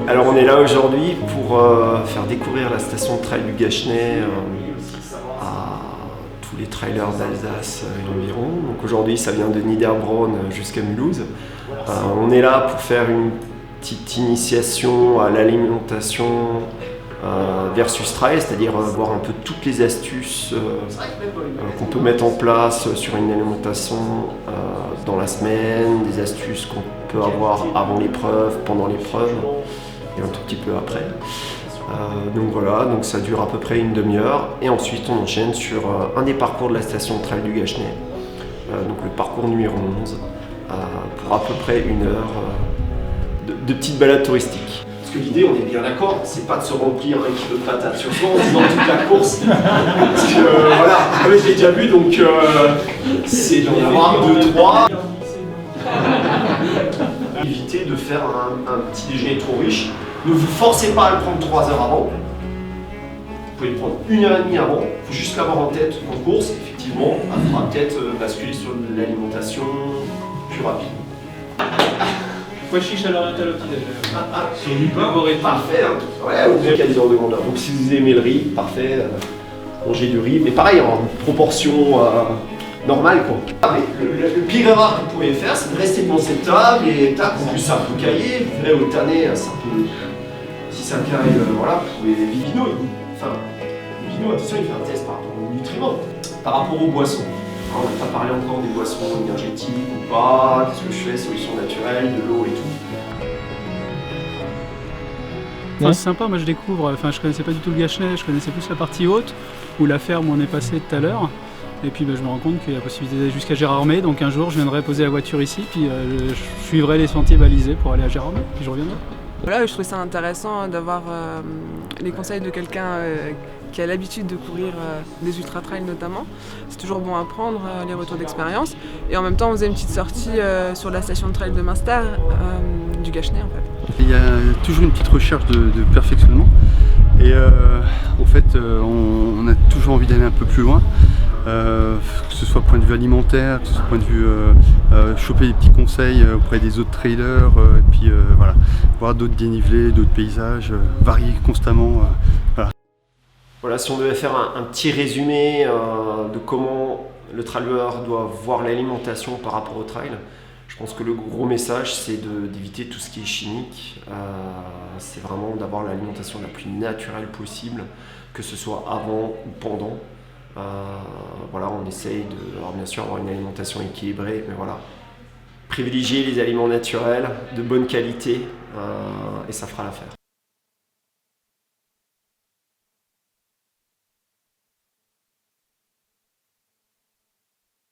Alors on est là aujourd'hui pour faire découvrir la station de trail du Gachenay à tous les trailers d'Alsace et environ. Donc aujourd'hui ça vient de Niederbronn jusqu'à Mulhouse. On est là pour faire une petite initiation à l'alimentation versus trail, c'est-à-dire voir un peu toutes les astuces qu'on peut mettre en place sur une alimentation dans la semaine, des astuces qu'on peut avoir avant l'épreuve, pendant l'épreuve et un tout petit peu après. Donc voilà, donc ça dure à peu près une demi-heure et ensuite on enchaîne sur un des parcours de la station de trail du Gachenay, donc le parcours numéro 11, pour à peu près une heure de petites balades touristiques. Parce que l'idée, on est bien d'accord, c'est pas de se remplir 1 kilo de patates sur soi en faisant toute la course. Parce que voilà, je l'ai déjà vu, donc c'est d'en avoir 2-3. Évitez de faire un petit déjeuner trop riche. Ne vous forcez pas à le prendre 3 heures avant. Vous pouvez le prendre 1h30 avant. Il faut juste l'avoir en tête en course. Effectivement, il faudra peut-être basculer sur l'alimentation plus rapide. Quoi chiche à l'oriental au petit-déjeuner. Sur du pain, parfait. Hein. Ouais, vous avez 4 heures de grandeur. Donc si vous aimez le riz, parfait. Mangez du riz, mais pareil, en proportion normale, quoi. Ah, mais le pire erreur que vous pouvez faire, c'est de rester devant cette table et tac, en plus c'est un peu caillé. Vous verrez au tanné, ça peut. Si ça caille, voilà, vous pouvez. Vivino, attention, il fait un test par rapport aux nutriments, par rapport aux boissons. On n'a pas parlé encore des boissons énergétiques ou pas, qu'est-ce que je fais, solutions naturelles, de l'eau et tout. Enfin, c'est sympa, moi je découvre, je connaissais pas du tout le Gachenay, je connaissais plus la partie haute, ou la ferme où on est passé tout à l'heure. Et puis je me rends compte qu'il y a la possibilité d'aller jusqu'à Gérardmer, donc un jour je viendrai poser la voiture ici, puis je suivrai les sentiers balisés pour aller à Gérardmer, puis je reviendrai. Voilà, je trouve ça intéressant d'avoir les conseils de quelqu'un qui a l'habitude de courir des ultra-trails notamment. C'est toujours bon à prendre, les retours d'expérience. Et en même temps, on faisait une petite sortie sur la station de trail de Münster, du Gachenay en fait. Il y a toujours une petite recherche de perfectionnement. Et en fait, on a toujours envie d'aller un peu plus loin. Que ce soit point de vue alimentaire, que ce soit point de vue choper des petits conseils auprès des autres trailers, et puis voilà, voir d'autres dénivelés, d'autres paysages, varier constamment. Voilà. Voilà, si on devait faire un petit résumé de comment le trailer doit voir l'alimentation par rapport au trail, je pense que le gros message c'est d'éviter tout ce qui est chimique. C'est vraiment d'avoir l'alimentation la plus naturelle possible, que ce soit avant ou pendant. Voilà, on essaye de, alors bien sûr, avoir une alimentation équilibrée, mais voilà, privilégier les aliments naturels de bonne qualité et ça fera l'affaire.